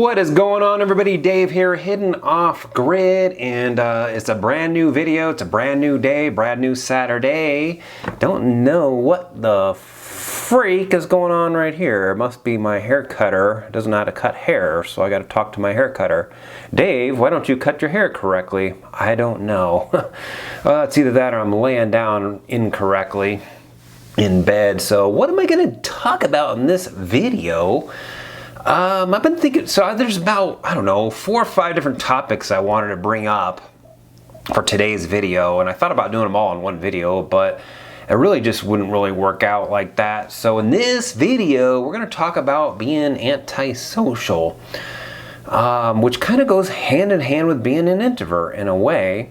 What is going on, everybody? Dave here, hidden off grid, and it's a brand new video. It's a brand new day, brand new Saturday. Don't know what the freak is going on right here. It must be my hair cutter. Doesn't know how to cut hair, so I got to talk to my hair cutter. Dave, why don't you cut your hair correctly? I don't know. It's either that or I'm laying down incorrectly in bed. So what am I going to talk about in this video? I've been thinking, so there's about, I don't know, 4 or 5 different topics I wanted to bring up for today's video, and I thought about doing them all in one video, but it really just wouldn't really work out like that. So in this video, we're going to talk about being antisocial, which kind of goes hand in hand with being an introvert in a way.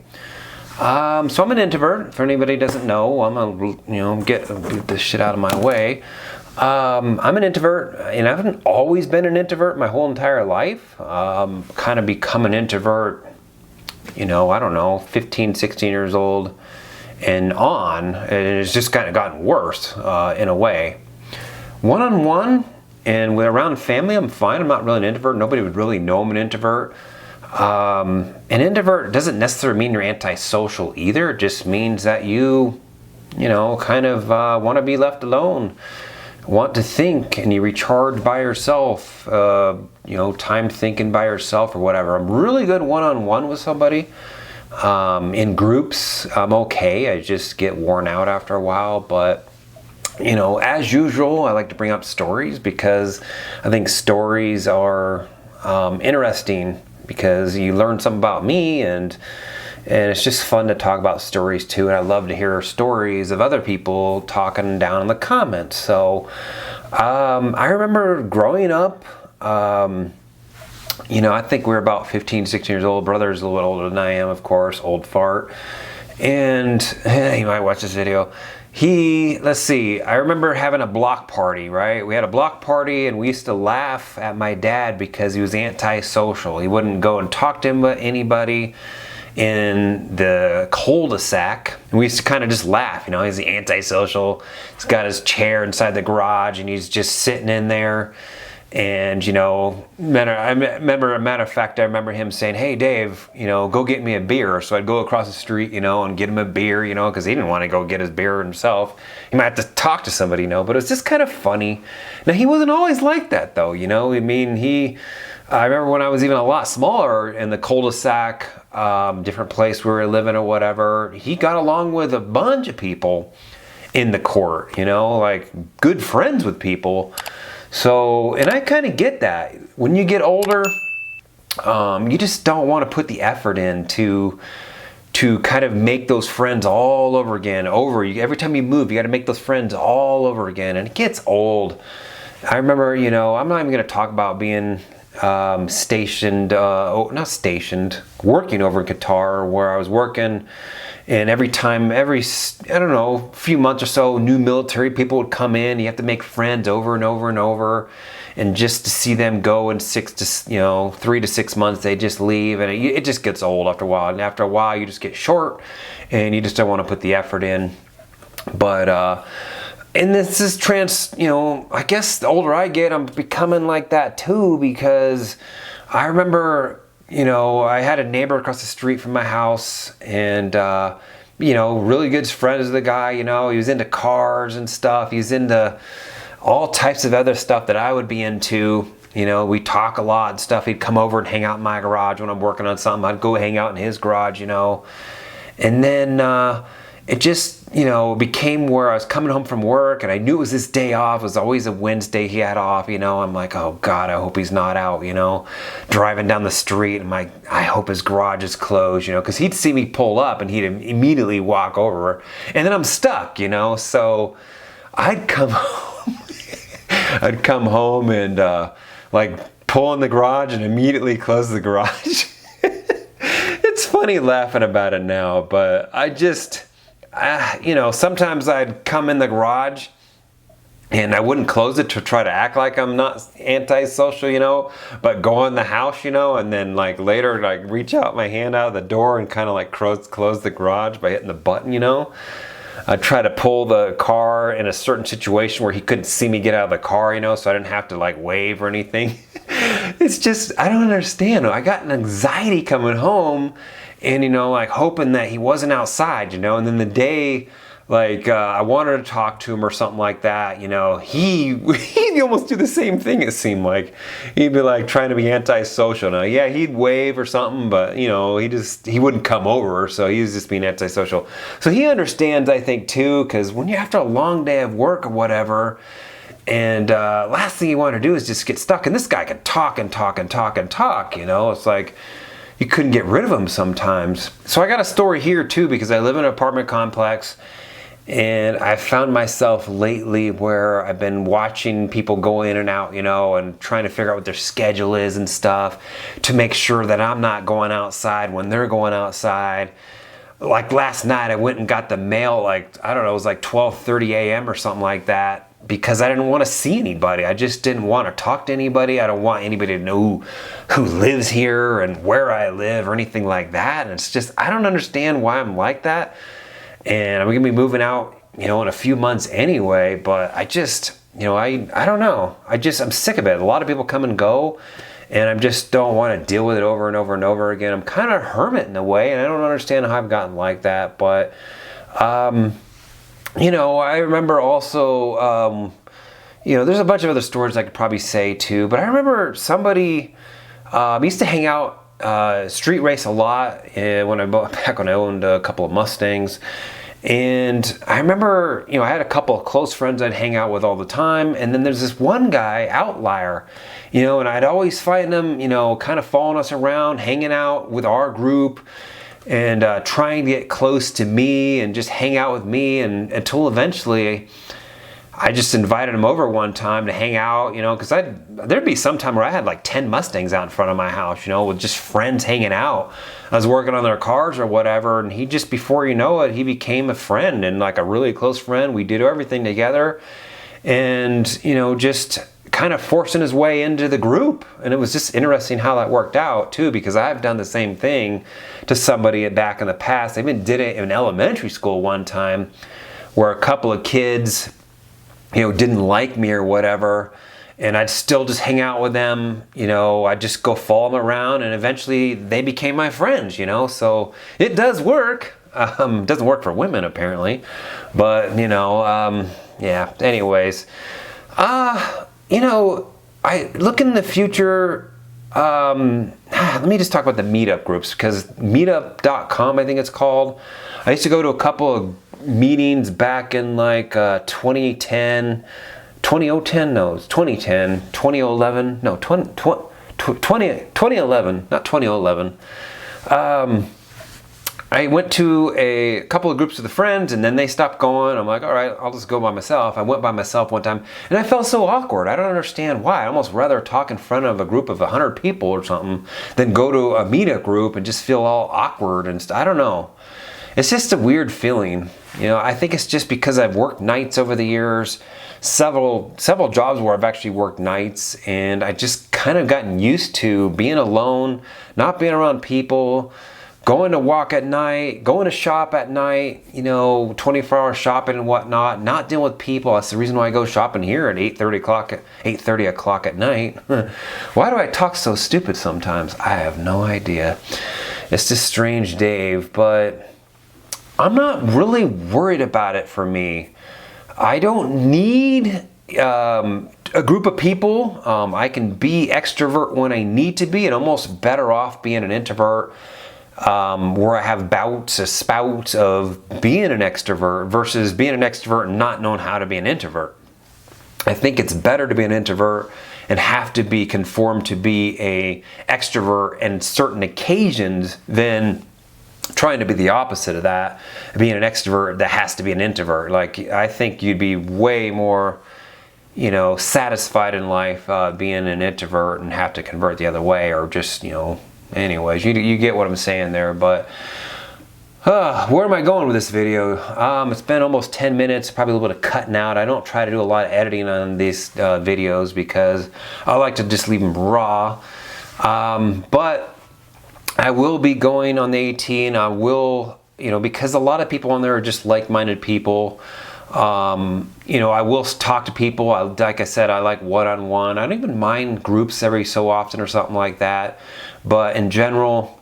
So I'm an introvert. If anybody doesn't know, I'm gonna, get this shit out of my way. I'm an introvert, and I haven't always been an introvert my whole entire life. Kind of become an introvert, I don't know, 15, 16 years old and on, and it's just kind of gotten worse in a way. One-on-one and around family, I'm fine. I'm not really an introvert. Nobody would really know I'm an introvert. An introvert doesn't necessarily mean you're antisocial either. It just means that you kind of want to be left alone, want to think, and you recharge by yourself, time thinking by yourself or whatever. I'm really good one-on-one with somebody. In groups, I'm okay. I just get worn out after a while, but as usual, I like to bring up stories because I think stories are interesting, because you learn something about me, and it's just fun to talk about stories too. And I love to hear stories of other people talking down in the comments. So I remember growing up, I think we were about 15, 16 years old. Brother's a little older than I am, of course, old fart. And he might watch this video. Let's see, I remember having a block party, right? We had a block party, and we used to laugh at my dad because he was antisocial. He wouldn't go and talk to anybody in the cul-de-sac. And we used to kind of just laugh, he's antisocial. He's got his chair inside the garage, and he's just sitting in there. And, I remember him saying, "Hey, Dave, go get me a beer." So I'd go across the street, and get him a beer, because he didn't want to go get his beer himself. He might have to talk to somebody, but it's just kind of funny. Now, he wasn't always like that, though, I remember when I was even a lot smaller in the cul-de-sac, different place we were living or whatever, he got along with a bunch of people in the court, like good friends with people. So, and I kind of get that. When you get older, you just don't want to put the effort in to kind of make those friends all over again. Every time you move, you got to make those friends all over again, and it gets old. I remember, I'm not even going to talk about being working over in Qatar, where I was working. And every few months or so, new military people would come in. You have to make friends over and over and over. And just to see them go in 3 to 6 months, they just leave. And it just gets old after a while. And after a while, you just get short, and you just don't want to put the effort in. But, and this is I guess the older I get, I'm becoming like that too, because I remember, I had a neighbor across the street from my house, and, really good friends with the guy. He was into cars and stuff. He was into all types of other stuff that I would be into. We talk a lot and stuff. He'd come over and hang out in my garage when I'm working on something. I'd go hang out in his garage, And then it just, became where I was coming home from work, and I knew it was his day off. It was always a Wednesday he had off, I'm like, oh God, I hope he's not out, driving down the street. I'm like, I hope his garage is closed, because he'd see me pull up and he'd immediately walk over, and then I'm stuck, so I'd come home. I'd come home and pull in the garage and immediately close the garage. It's funny laughing about it now, but I just, sometimes I'd come in the garage and I wouldn't close it to try to act like I'm not antisocial, but go in the house, and then later reach out my hand out of the door and kind of close the garage by hitting the button, I'd try to pull the car in a certain situation where he couldn't see me get out of the car, so I didn't have to wave or anything. it's just, I don't understand. I got an anxiety coming home and, you know, like hoping that he wasn't outside, you know, and then the day, like, I wanted to talk to him or something like that, you know, he'd almost do the same thing, it seemed like. He'd be like trying to be antisocial. Now, yeah, he'd wave or something, but, you know, he wouldn't come over, so he was just being antisocial. So he understands, I think, too, because when you're after a long day of work or whatever, and last thing you want to do is just get stuck, and this guy could talk and talk and talk and talk, you know, it's like, you couldn't get rid of him sometimes. So I got a story here, too, because I live in an apartment complex, and I found myself lately where I've been watching people go in and out, you know, and trying to figure out what their schedule is and stuff to make sure that I'm not going outside when they're going outside. Like last night, I went and got the mail, like, I don't know, it was like 12:30 a.m. or something like that, because I didn't want to see anybody. I just didn't want to talk to anybody. I don't want anybody to know who lives here and where I live or anything like that. And it's just, I don't understand why I'm like that. And I'm going to be moving out, you know, in a few months anyway, but I just, you know, I don't know. I'm sick of it. A lot of people come and go, and I just don't want to deal with it over and over and over again. I'm kind of a hermit in a way, and I don't understand how I've gotten like that, but, you know, I remember also, you know, there's a bunch of other stories I could probably say too, but I remember somebody, used to hang out, street race a lot back when I owned a couple of Mustangs. And I remember, you know, I had a couple of close friends I'd hang out with all the time. And then there's this one guy, outlier, you know, and I'd always find him, you know, kind of following us around, hanging out with our group and trying to get close to me and just hang out with me. And until eventually I just invited him over one time to hang out, you know, because there'd be some time where I had like 10 Mustangs out in front of my house, you know, with just friends hanging out. I was working on their cars or whatever, and he just, before you know it, he became a friend and like a really close friend. We did everything together and, you know, just kind of forcing his way into the group. And it was just interesting how that worked out too, because I've done the same thing to somebody back in the past. I even did it in elementary school one time where a couple of kids, you know, didn't like me or whatever, and I'd still just hang out with them, you know, I'd just go follow them around, and eventually they became my friends, you know, so it does work. It doesn't work for women apparently, but, you know, yeah, anyways, you know, I look in the future, let me just talk about the meetup groups, because meetup.com, I think it's called. I used to go to a couple of meetings back in like 2010, 2010, no, it's 2010, 2011, no, 2011, not 2011. I went to a couple of groups with friends, and then they stopped going. I'm like, all right, I'll just go by myself. I went by myself one time, and I felt so awkward. I don't understand why. I almost rather talk in front of a group of 100 people or something than go to a meetup group and just feel all awkward and I don't know. It's just a weird feeling. You know, I think it's just because I've worked nights over the years, several jobs where I've actually worked nights, and I just kind of gotten used to being alone, not being around people, going to walk at night, going to shop at night, you know, 24-hour shopping and whatnot, not dealing with people. That's the reason why I go shopping here at 8:30 o'clock at night. Why do I talk so stupid sometimes? I have no idea. It's just strange, Dave, but I'm not really worried about it for me. I don't need a group of people. I can be extrovert when I need to be, and almost better off being an introvert, where I have spouts of being an extrovert versus being an extrovert and not knowing how to be an introvert. I think it's better to be an introvert and have to be conformed to be a extrovert in certain occasions than trying to be the opposite of that, being an extrovert that has to be an introvert. Like, I think you'd be way more, you know, satisfied in life being an introvert and have to convert the other way, or just, you know, anyways, you get what I'm saying there. But where am I going with this video? It's been almost 10 minutes, probably a little bit of cutting out. I don't try to do a lot of editing on these videos because I like to just leave them raw. But I will be going on the 18. I will, you know, because a lot of people on there are just like-minded people. You know, I will talk to people. Like I said, I like one-on-one. I don't even mind groups every so often or something like that. But in general,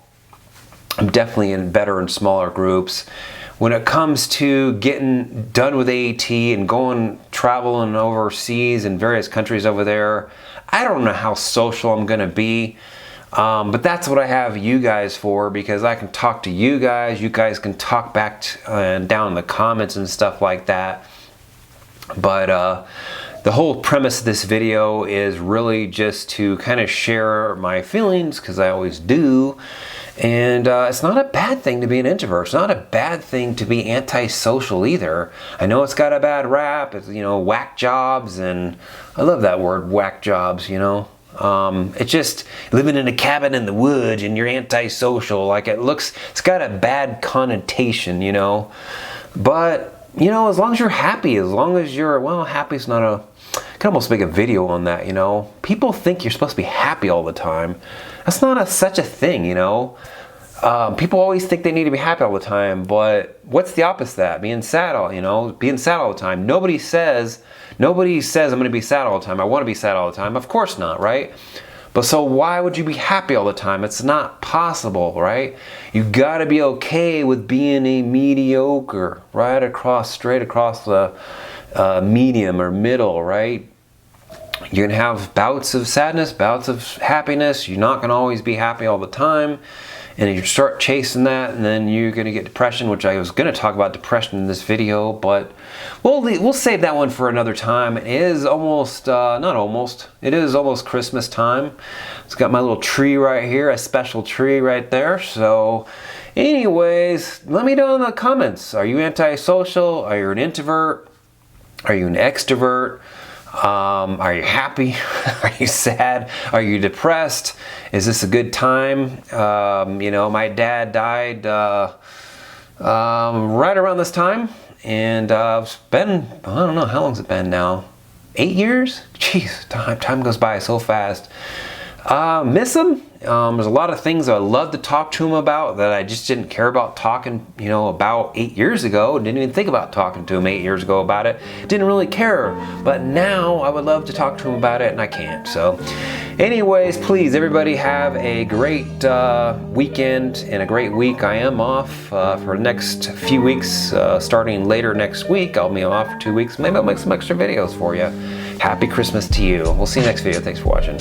I'm definitely better in smaller groups. When it comes to getting done with AAT and traveling overseas in various countries over there, I don't know how social I'm going to be. But that's what I have you guys for, because I can talk to you guys can talk back down in the comments and stuff like that. But the whole premise of this video is really just to kind of share my feelings, because I always do. And it's not a bad thing to be an introvert. It's not a bad thing to be antisocial either. I know it's got a bad rap. It's, you know, whack jobs, and I love that word, whack jobs, you know. It's just living in a cabin in the woods and you're antisocial. Like, it's got a bad connotation, you know. But, you know, as long as you're happy, as long as you're, well, happy's not a, I can almost make a video on that, you know. People think you're supposed to be happy all the time. That's not such a thing, you know. People always think they need to be happy all the time, but what's the opposite of that? Being sad all the time. Nobody says I'm going to be sad all the time. I want to be sad all the time. Of course not, right? But so why would you be happy all the time? It's not possible, right? You got to be okay with being a mediocre, straight across the medium or middle, right? You're going to have bouts of sadness, bouts of happiness. You're not going to always be happy all the time. And you start chasing that, and then you're going to get depression, which I was going to talk about depression in this video, but we'll save that one for another time. It is almost, it is almost Christmas time. It's got my little tree right here, a special tree right there. So anyways, let me know in the comments. Are you antisocial? Are you an introvert? Are you an extrovert? Are you happy? Are you sad? Are you depressed? Is this a good time? You know, my dad died right around this time, and it's been, I don't know, how long's it been now? 8 years? Jeez, time goes by so fast. Miss him. There's a lot of things I love to talk to him about that I just didn't care about talking, you know, about 8 years ago. Didn't even think about talking to him 8 years ago about it. Didn't really care. But now I would love to talk to him about it, and I can't. So anyways, please, everybody have a great weekend and a great week. I am off for the next few weeks. Starting later next week, I'll be off for 2 weeks. Maybe I'll make some extra videos for you. Happy Christmas to you. We'll see you next video. Thanks for watching.